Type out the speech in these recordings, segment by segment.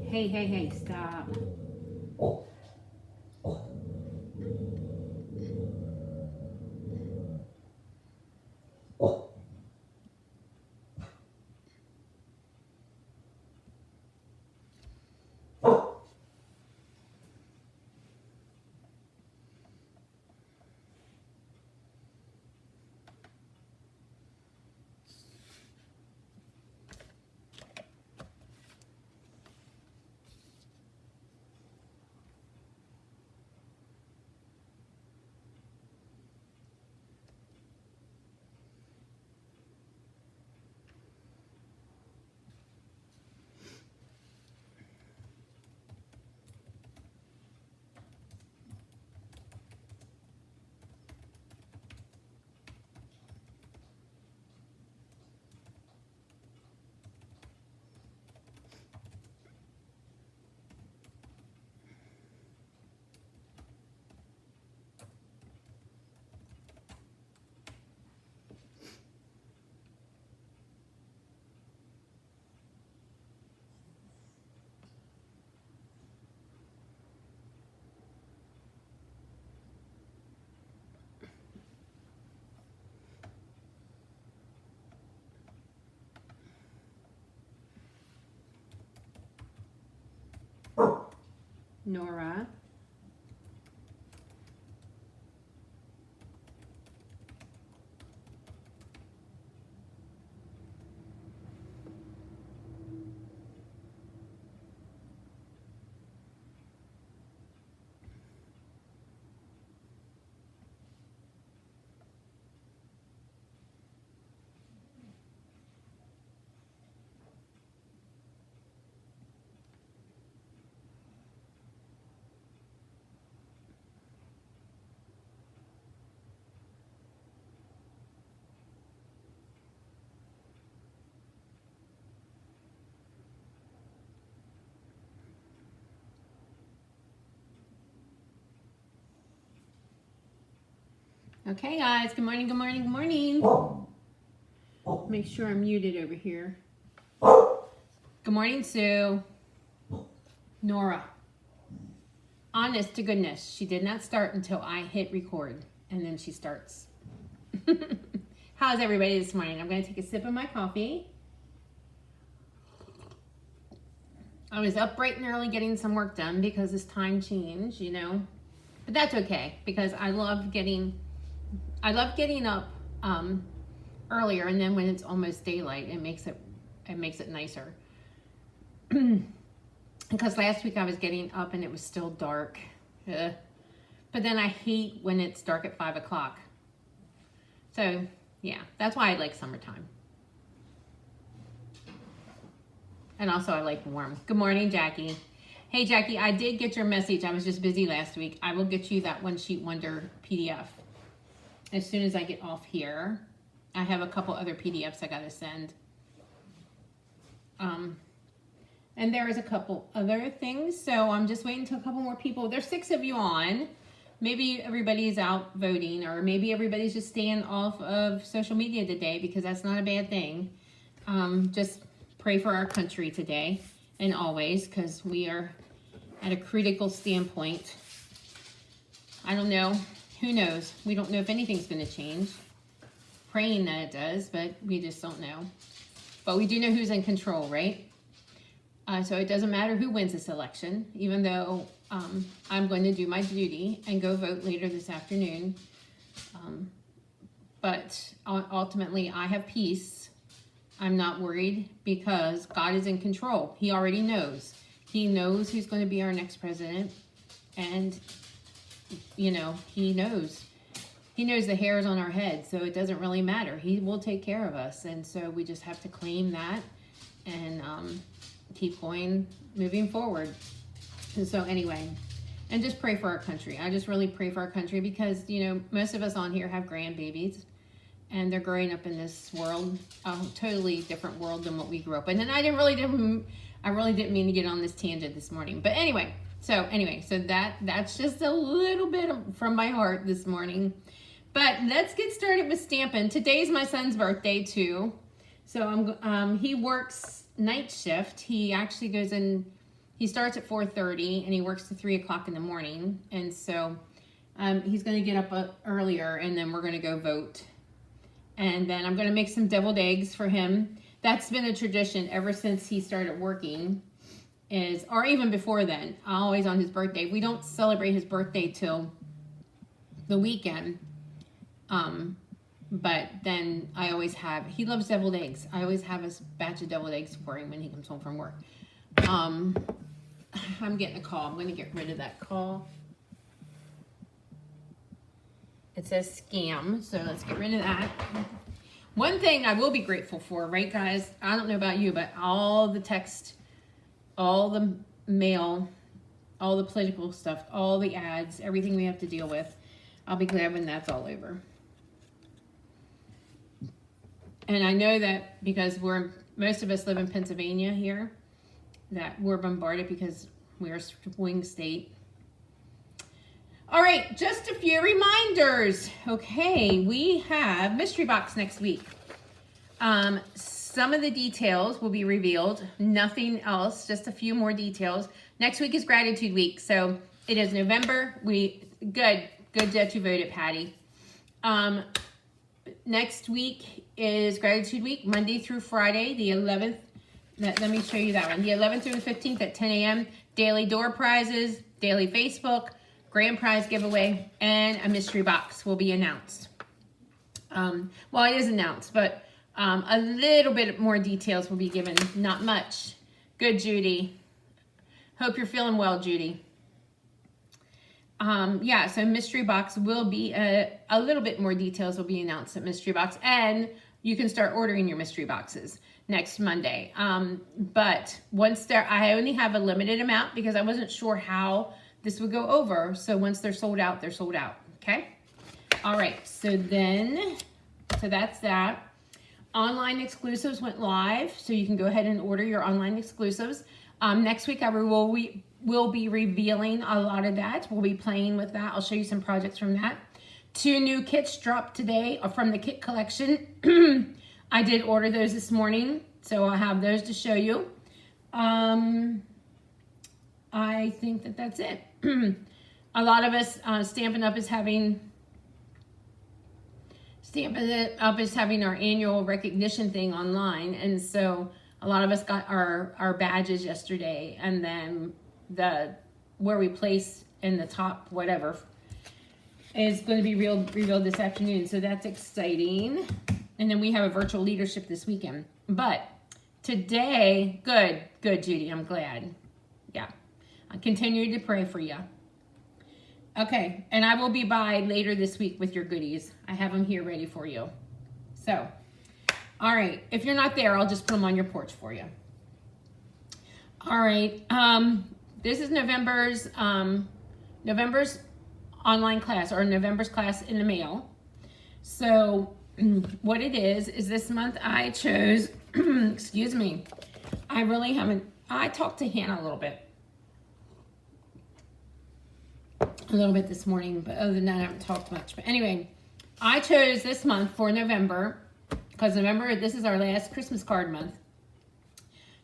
Hey, stop. Nora. Okay, guys. Good morning, good morning, good morning. Make sure I'm muted over here. Good morning, Sue. Nora. Honest to goodness, she did not start until I hit record, and then she starts. How's everybody this morning? I'm going to take a sip of my coffee. I was up bright and early getting some work done because this time change, you know. But that's okay because I love getting up earlier, and then when it's almost daylight, it makes it nicer. Because last week I was getting up and it was still dark. But then I hate when it's dark at 5 o'clock. So yeah, that's why I like summertime. And also I like warm. Good morning, Jackie. Hey, Jackie, I did get your message. I was just busy last week. I will get you that One Sheet Wonder PDF as soon as I get off here. I have a couple other PDFs I got to send. And there is a couple other things, so I'm just waiting until a couple more people. There's 6 of you on. Maybe everybody's out voting, or maybe everybody's just staying off of social media today, because that's not a bad thing. Just pray for our country today and always, because we are at a critical standpoint. I don't know. Who knows? We don't know if anything's going to change. Praying that it does, but we just don't know. But we do know who's in control, right? So it doesn't matter who wins this election, even though I'm going to do my duty and go vote later this afternoon. But ultimately, I have peace. I'm not worried because God is in control. He already knows. He knows who's going to be our next president. And, you know, he knows. He knows the hairs on our head, so it doesn't really matter. He will take care of us. And so we just have to claim that and keep going, moving forward. And so anyway, and just pray for our country. I just really pray for our country because, you know, most of us on here have grandbabies and they're growing up in this world, a totally different world than what we grew up in. And I really didn't mean to get on this tangent this morning. But anyway, so that's just a little bit from my heart this morning. But let's get started with stamping. Today's my son's birthday too. So he works night shift. He actually goes in He starts at 4:30 and he works to 3 o'clock in the morning. And so he's going to get up earlier, and then we're going to go vote. And then I'm going to make some deviled eggs for him. That's been a tradition ever since he started working, or even before then, always on his birthday. We don't celebrate his birthday till the weekend. But then I always he loves deviled eggs. I always have a batch of deviled eggs for him when he comes home from work. I'm getting a call. I'm going to get rid of that call. It says scam, so let's get rid of that. One thing I will be grateful for, right, guys? I don't know about you, but all the text, all the mail, all the political stuff, all the ads, everything we have to deal with, I'll be glad when that's all over. And I know that because most of us live in Pennsylvania here, that we're bombarded because we're a swing state. All right, just a few reminders. Okay, we have Mystery Box next week. Some of the details will be revealed. Nothing else, just a few more details. Next week is Gratitude Week, so it is November. Good that you voted, Patty. Next week is Gratitude Week, Monday through Friday, the 11th. Let me show you that one. The 11th through the 15th at 10 a.m. Daily door prizes, daily Facebook, grand prize giveaway, and a mystery box will be announced. Well, it is announced, but a little bit more details will be given. Not much. Good, Judy. Hope you're feeling well, Judy. Yeah, so mystery box will be a little bit more details will be announced at mystery box, and you can start ordering your mystery boxes next Monday. But once I only have a limited amount because I wasn't sure how this would go over. So once they're sold out, they're sold out. Okay. All right. So that's that. Online exclusives went live, so you can go ahead and order your online exclusives. Next week, we'll be revealing a lot of that. We'll be playing with that. I'll show you some projects from that. 2 new kits dropped today from the kit collection. I did order those this morning, so I'll have those to show you. I think that's it. A lot of us, Stampin' Up is having our annual recognition thing online, and so a lot of us got our badges yesterday, and then where we place in the top whatever is going to be revealed this afternoon, so that's exciting. And then we have a virtual leadership this weekend. But today, good, Judy, I'm glad. Yeah, I continue to pray for you. Okay, and I will be by later this week with your goodies. I have them here ready for you. So, all right, if you're not there, I'll just put them on your porch for you. All right, this is November's online class, or November's class in the mail. So what it is this month I chose, excuse me, I talked to Hannah a little bit this morning, but other than that, I haven't talked much. But anyway, I chose this month for November, because November, this is our last Christmas card month,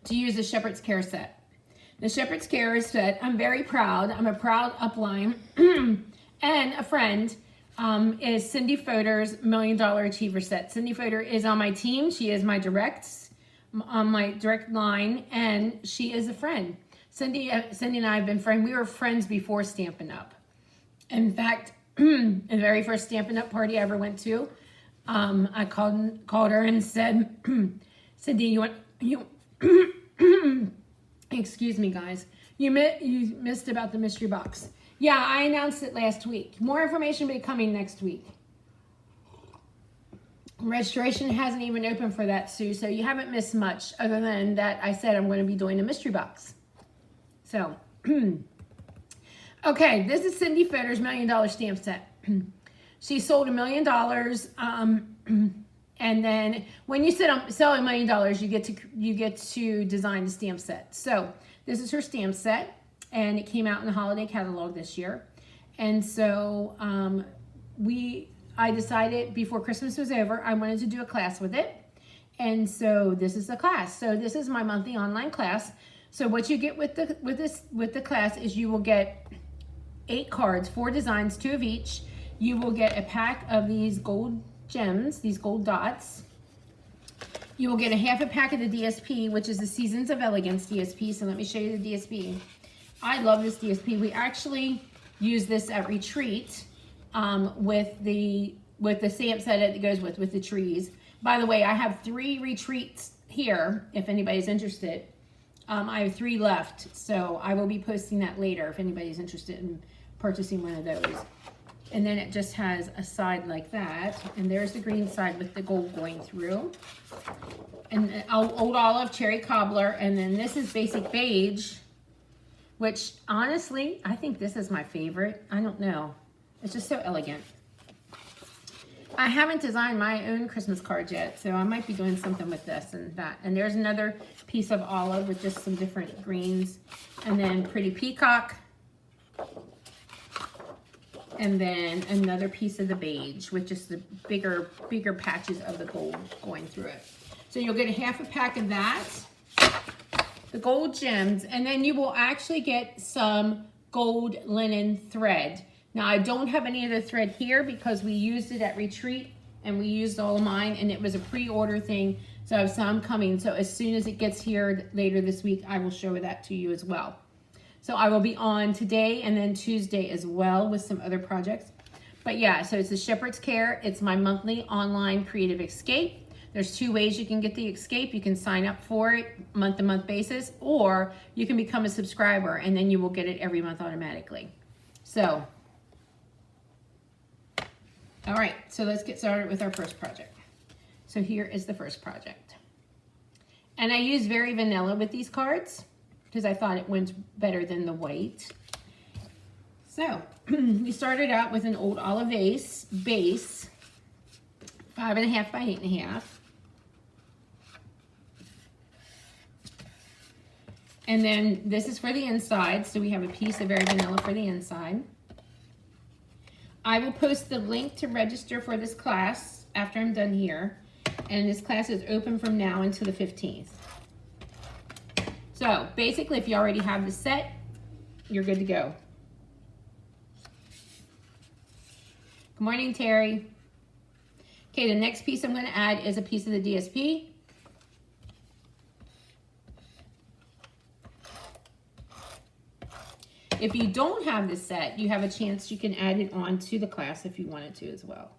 to use the Shepherd's Care set. The Shepherd's Care set, I'm very proud. I'm a proud upline, and a friend is Cindy Fodor's $1 Million Achiever set. Cindy Fodor is on my team. She is my direct line, and she is a friend. Cindy and I have been friends. We were friends before Stampin' Up. In fact, the very first Stampin' Up party I ever went to, I called her and said, Cindy, excuse me, guys, you missed about the mystery box. Yeah, I announced it last week. More information will be coming next week. Registration hasn't even opened for that, Sue, so you haven't missed much other than that I said I'm going to be doing a mystery box. So, okay, this is Cindy Fodor's $1 Million stamp set. She sold $1 million, and then when you sell $1 million, you get to design the stamp set. So this is her stamp set, and it came out in the holiday catalog this year. And so I decided before Christmas was over, I wanted to do a class with it. And so this is the class. So this is my monthly online class. So what you get with the class is you will get 8 cards, 4 designs, 2 of each. You will get a pack of these gold gems, these gold dots. You will get a half a pack of the DSP, which is the Seasons of Elegance DSP. So let me show you the DSP. I love this DSP. We actually use this at retreat with the stamp set that it goes with the trees. By the way, I have 3 retreats here if anybody's interested. I have 3 left, so I will be posting that later if anybody's interested in purchasing one of those. And then it just has a side like that, and there's the green side with the gold going through. And Old Olive, Cherry Cobbler, and then this is Basic Beige, which honestly, I think this is my favorite. I don't know. It's just so elegant. I haven't designed my own Christmas cards yet, so I might be doing something with this and that. And there's another piece of olive with just some different greens. And then Pretty Peacock. And then another piece of the beige with just the bigger patches of the gold going through it. So you'll get a half a pack of that, the gold gems, and then you will actually get some gold linen thread. Now, I don't have any of the thread here because we used it at retreat and we used all of mine, and it was a pre-order thing. So I have some coming. So as soon as it gets here later this week, I will show that to you as well. So I will be on today and then Tuesday as well with some other projects. But yeah, so it's the Shepherd's Care. It's my monthly online creative escape. There's 2 ways you can get the escape. You can sign up for it month-to-month basis, or you can become a subscriber and then you will get it every month automatically. So, all right, so let's get started with our first project. So here is the first project. And I use Very Vanilla with these cards because I thought it went better than the white. So we started out with an Old Olive base, 5.5 by 8.5. And then this is for the inside, so we have a piece of Very Vanilla for the inside. I will post the link to register for this class after I'm done here. And this class is open from now until the 15th. So basically, if you already have the set, you're good to go. Good morning, Terry. Okay, the next piece I'm going to add is a piece of the DSP. If you don't have the set, you have a chance you can add it on to the class if you wanted to as well.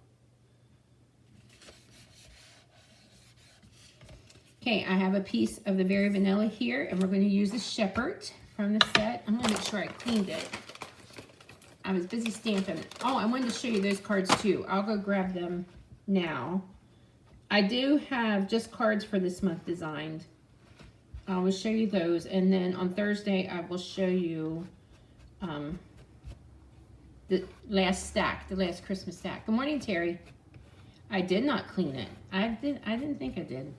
Okay, I have a piece of the Very Vanilla here, and we're going to use the Shepherd from the set. I'm going to make sure I cleaned it. I was busy stamping it. Oh, I wanted to show you those cards too. I'll go grab them now. I do have just cards for this month designed. I will show you those, and then on Thursday I will show you the last stack, the last Christmas stack. Good morning, Terry. I did not clean it. I didn't think I did.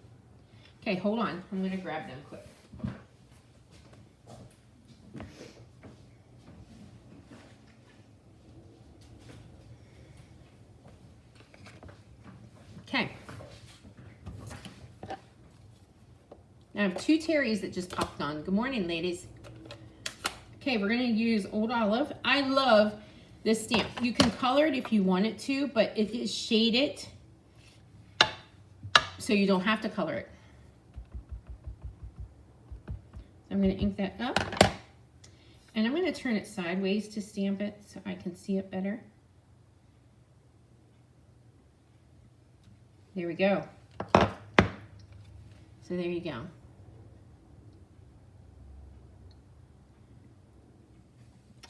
Okay, hold on. I'm going to grab them quick. Okay. Now I have 2 Terrys that just popped on. Good morning, ladies. Okay, we're going to use Old Olive. I love this stamp. You can color it if you wanted to, but it is shaded, so you don't have to color it. I'm going to ink that up, and I'm going to turn it sideways to stamp it so I can see it better. There we go. So there you go.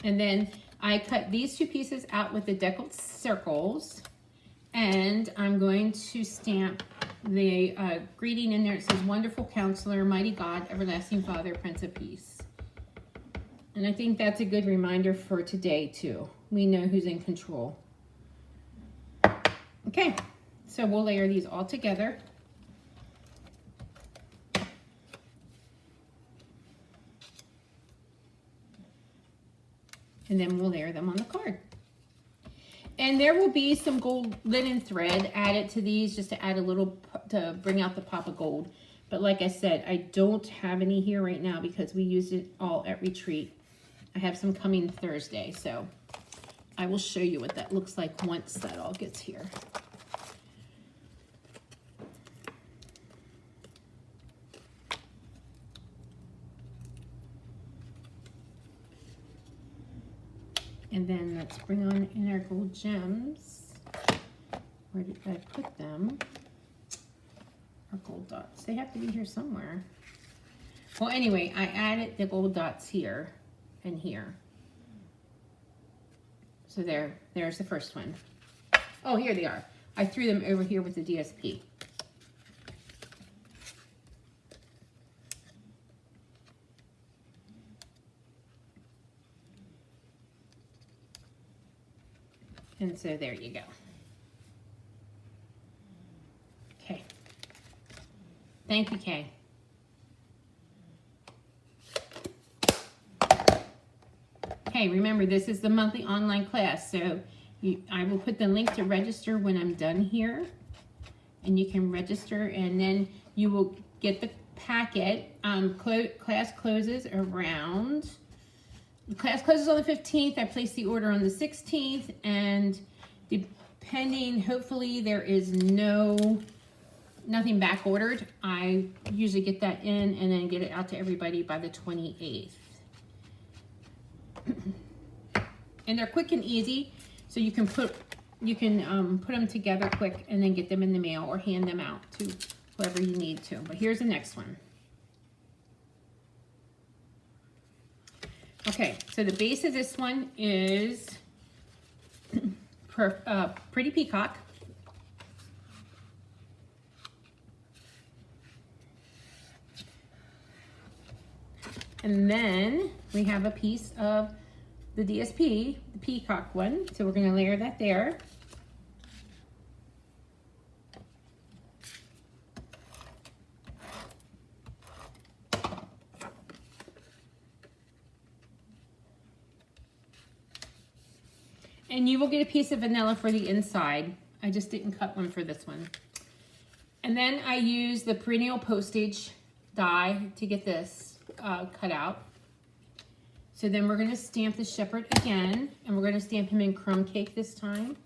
And then I cut these 2 pieces out with the deckled circles, and I'm going to stamp the greeting in there. It says, Wonderful Counselor, Mighty God, Everlasting Father, Prince of Peace. And I think that's a good reminder for today too. We know who's in control. Okay, so we'll layer these all together. And then we'll layer them on the card. And there will be some gold linen thread added to these just to add a little, to bring out the pop of gold. But like I said, I don't have any here right now because we used it all at retreat. I have some coming Thursday, so I will show you what that looks like once that all gets here. And then let's bring on in our gold gems. Where did I put them? Our gold dots. They have to be here somewhere. Well, anyway, I added the gold dots here and here. So there's the first one. Oh, here they are. I threw them over here with the DSP. And so there you go. Okay. Thank you, Kay. Okay, remember this is the monthly online class, so I will put the link to register when I'm done here. And you can register, and then you will get the packet. Class closes around... The class closes on the 15th. I placed the order on the 16th, and depending, hopefully there is nothing back ordered. I usually get that in and then get it out to everybody by the 28th. And they're quick and easy, so you can put them together quick and then get them in the mail or hand them out to whoever you need to. But here's the next one. Okay, so the base of this one is Pretty Peacock. And then we have a piece of the DSP, the Peacock one. So we're going to layer that there. And you will get a piece of vanilla for the inside. I just didn't cut one for this one. And then I use the perennial postage die to get this cut out. So then we're going to stamp the shepherd again, and we're going to stamp him in crumb cake this time.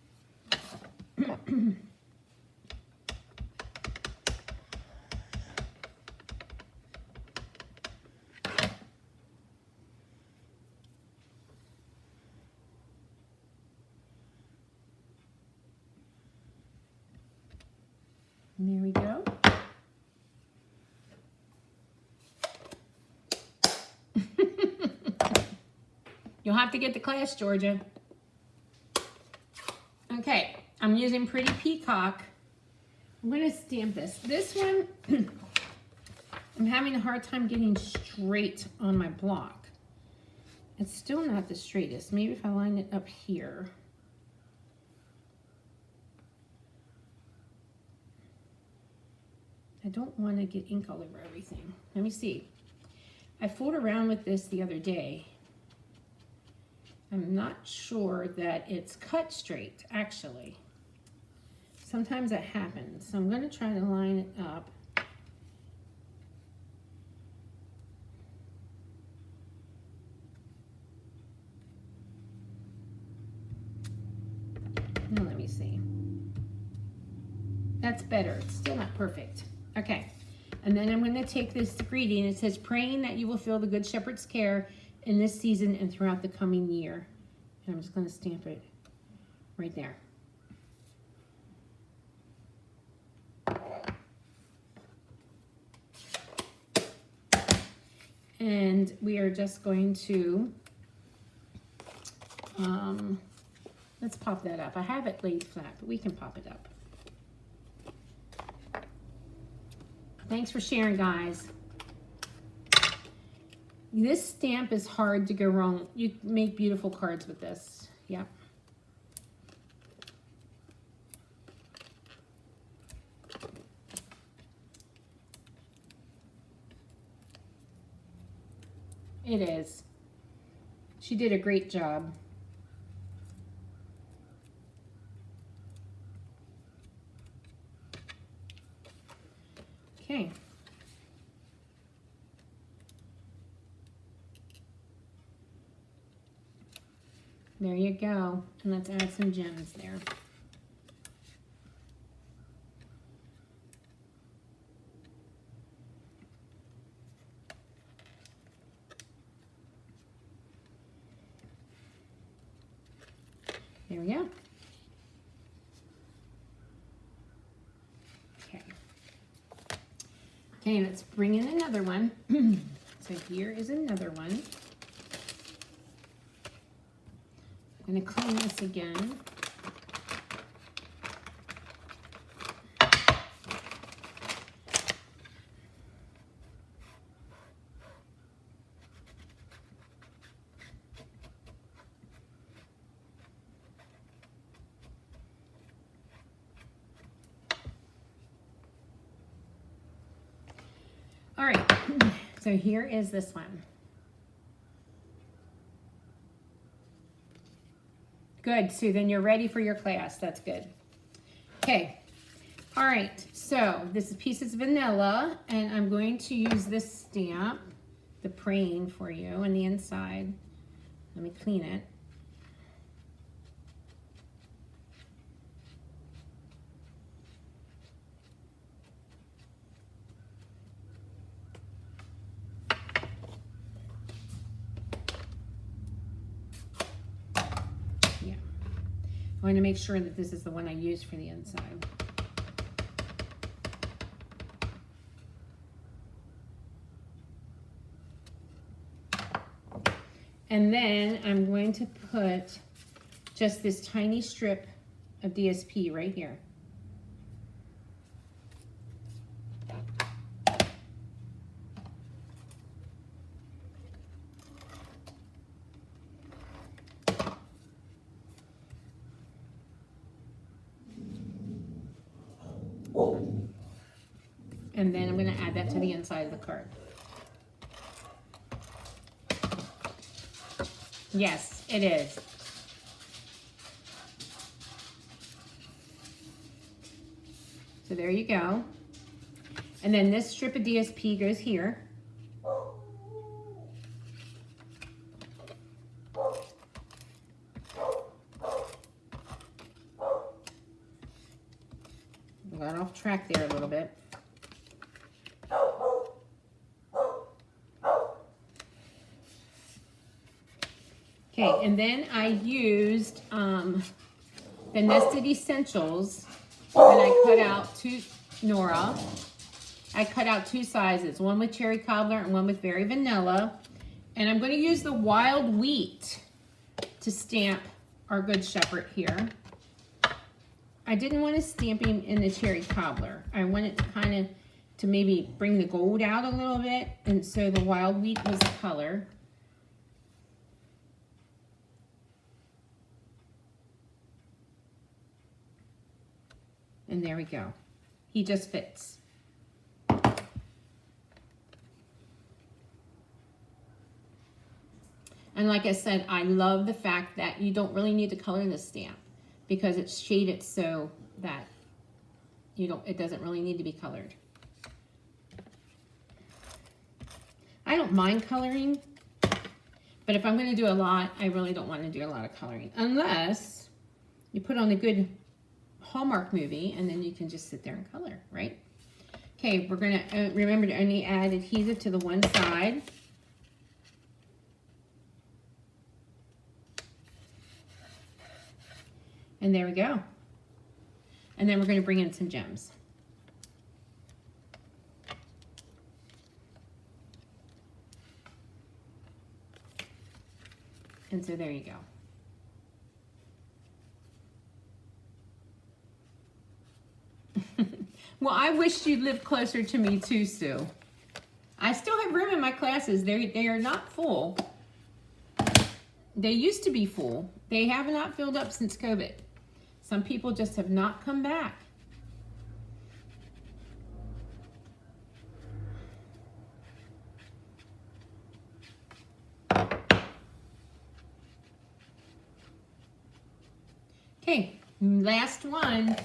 And there we go. You'll have to get the class, Georgia. Okay, I'm using Pretty Peacock. I'm going to stamp this. This one, I'm having a hard time getting straight on my block. It's still not the straightest. Maybe if I line it up here. I don't want to get ink all over everything. Let me see. I fooled around with this the other day. I'm not sure that it's cut straight, actually. Sometimes that happens. So I'm going to try to line it up. Now let me see. That's better. It's still not perfect. Okay. And then I'm going to take this greeting. It says, praying that you will feel the Good Shepherd's care in this season and throughout the coming year. And I'm just going to stamp it right there. And we are just going to, let's pop that up. I have it laid flat, but we can pop it up. Thanks for sharing, guys. This stamp is hard to go wrong. You make beautiful cards with this. Yep. It is. She did a great job. Okay. There you go. And let's add some gems there. There we go. Okay. Okay, let's bring in another one. So here is another one. I'm going to clean this again. All right, so here is this one. Good, Sue, then you're ready for your class. That's good. Okay, all right, so this is Pieces of Vanilla, and I'm going to use this stamp, the praying for you on the inside. Let me clean it. I want to make sure that this is the one I use for the inside. And then I'm going to put just this tiny strip of DSP right here. And then I'm going to add that to the inside of the card. Yes, it is. So there you go. And then this strip of DSP goes here. Got off track there a little bit. Okay, and then I used the Nested Essentials, and I cut out Nora. I cut out two sizes, one with cherry cobbler and one with berry vanilla. And I'm going to use the wild wheat to stamp our Good Shepherd here. I didn't want to stamp him in the cherry cobbler. I wanted to kind of to maybe bring the gold out a little bit, and so the wild wheat was the color. And there we go. He just fits. And like I said, I love the fact that you don't really need to color this stamp because it's shaded so that it doesn't really need to be colored. I don't mind coloring, but if I'm going to do a lot, I really don't want to do a lot of coloring unless you put on a good Hallmark movie and then you can just sit there and color, right? Okay, we're going to remember to only add adhesive to the one side. And there we go. And then we're going to bring in some gems. And so there you go. Well, I wish you'd live closer to me too, Sue. I still have room in my classes. They are not full. They used to be full. They have not filled up since COVID. Some people just have not come back. Okay, last one.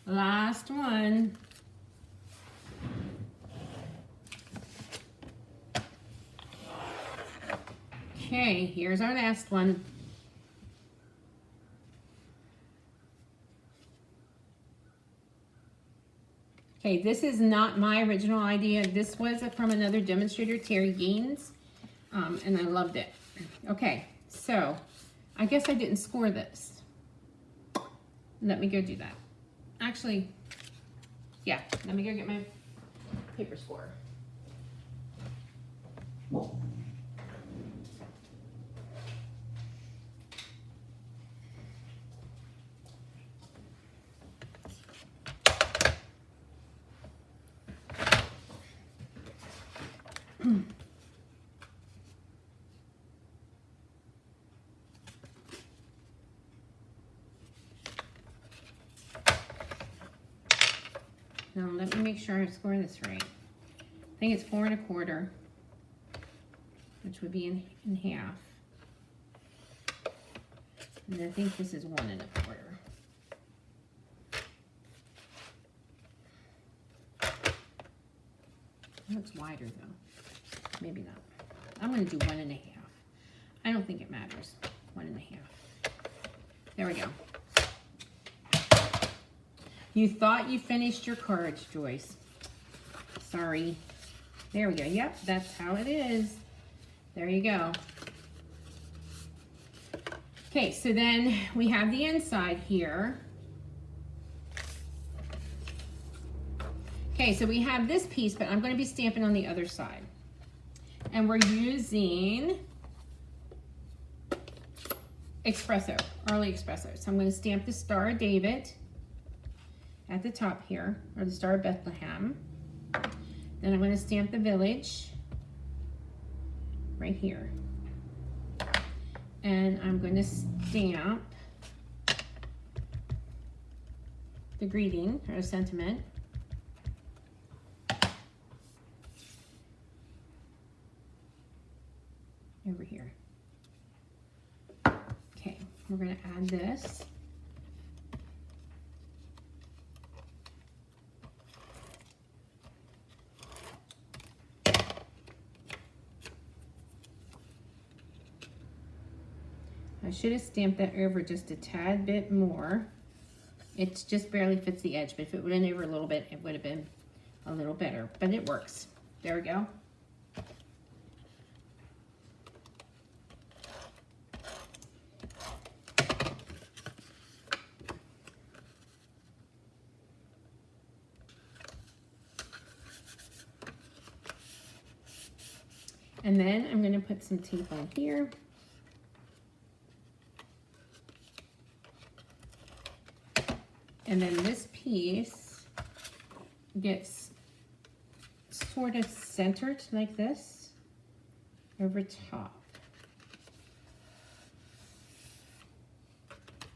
Last one. Okay, here's our last one. Okay, this is not my original idea. This was from another demonstrator, Terry Gaines, and I loved it. Okay, so I guess I didn't score this. Let me go do that. Actually, yeah, let me go get my paper score. Now let me make sure I score this right. I think it's 4 1/4, which would be in half. And I think this is 1 1/4. Looks wider though. Maybe not. I'm going to do 1 1/2. I don't think it matters. 1 1/2. There we go. You thought you finished your cards, Joyce. Sorry. There we go. Yep, that's how it is. There you go. Okay, so then we have the inside here. Okay, so we have this piece, but I'm going to be stamping on the other side. And we're using Espresso, Arley Espresso. So I'm going to stamp the Star of David at the top here, or the Star of Bethlehem. Then I'm going to stamp the village right here. And I'm going to stamp the greeting or sentiment. Over here. Okay, we're going to add this. I should have stamped that over just a tad bit more. It just barely fits the edge, but if it would have been over a little bit, it would have been a little better, but it works. There we go. And then I'm going to put some tape on here. And then this piece gets sort of centered like this over top.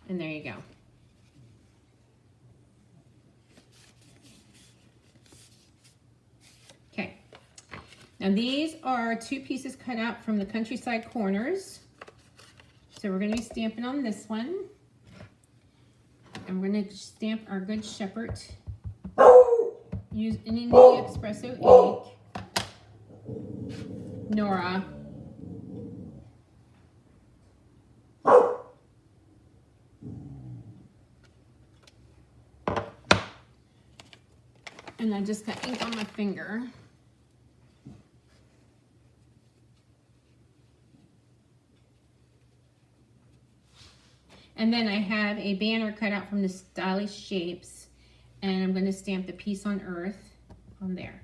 And there you go. Okay. Now these are 2 pieces cut out from the Countryside Corners. So we're going to be stamping on this one. And we're going to stamp our Good Shepherd using the Espresso ink. Nora. And I just got ink on my finger. And then I have a banner cut out from the Stylish Shapes, and I'm going to stamp the Peace on Earth on there.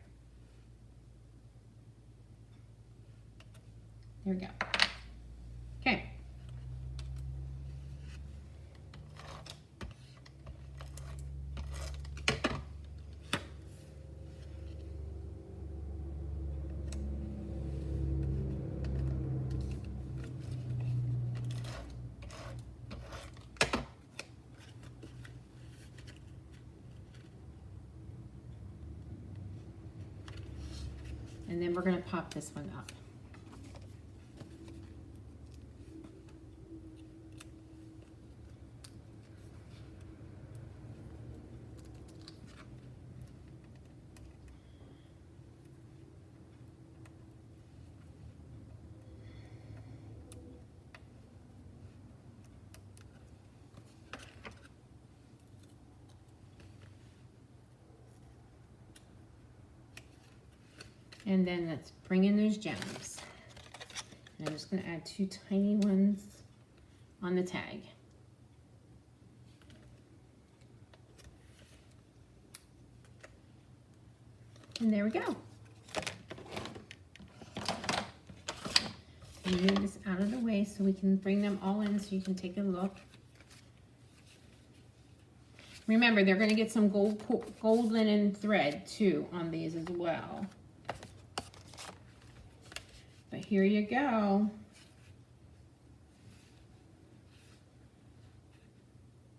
There we go. Okay. And then we're going to pop this one up. And then let's bring in those gems. And I'm just going to add 2 tiny ones on the tag. And there we go. Move this out of the way so we can bring them all in so you can take a look. Remember, they're going to get some gold linen thread too on these as well. But here you go.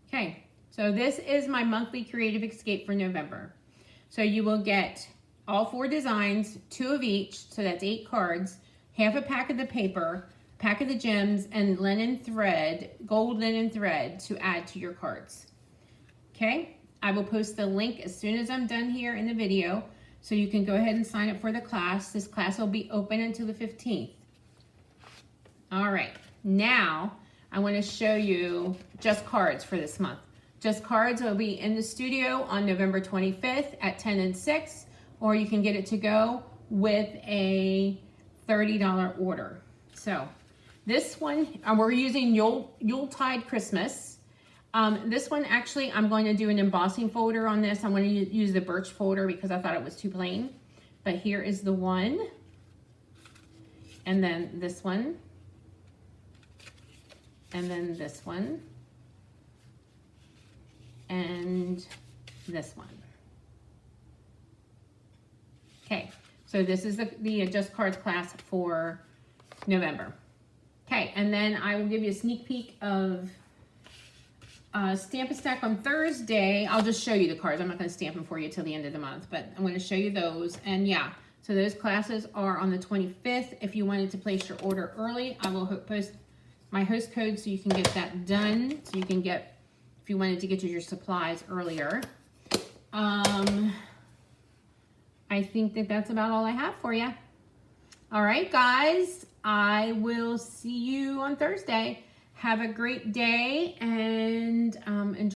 Okay, so this is my monthly creative escape for November. So you will get all 4 designs, 2 of each, so that's 8 cards, half a pack of the paper, pack of the gems, and linen thread, gold linen thread to add to your cards. Okay, I will post the link as soon as I'm done here in the video, so you can go ahead and sign up for the class. This class will be open until the 15th. All right, now I want to show you Just Cards for this month. Just Cards will be in the studio on November 25th at 10 and 6, or you can get it to go with a $30 order. So this one, we're using Yuletide Christmas. This one, actually, I'm going to do an embossing folder on this. I'm going to use the birch folder because I thought it was too plain. But here is the one. And then this one. And then this one. And this one. Okay, so this is the Just Cards class for November. Okay, and then I will give you a sneak peek of Stamp a Stack on Thursday. I'll just show you the cards. I'm not going to stamp them for you till the end of the month, but I'm going to show you those. And yeah, so those classes are on the 25th. If you wanted to place your order early, I will post my host code so you can get that done. So you can get, if you wanted to get your supplies earlier. I think that that's about all I have for you. All right, guys, I will see you on Thursday. Have a great day and enjoy.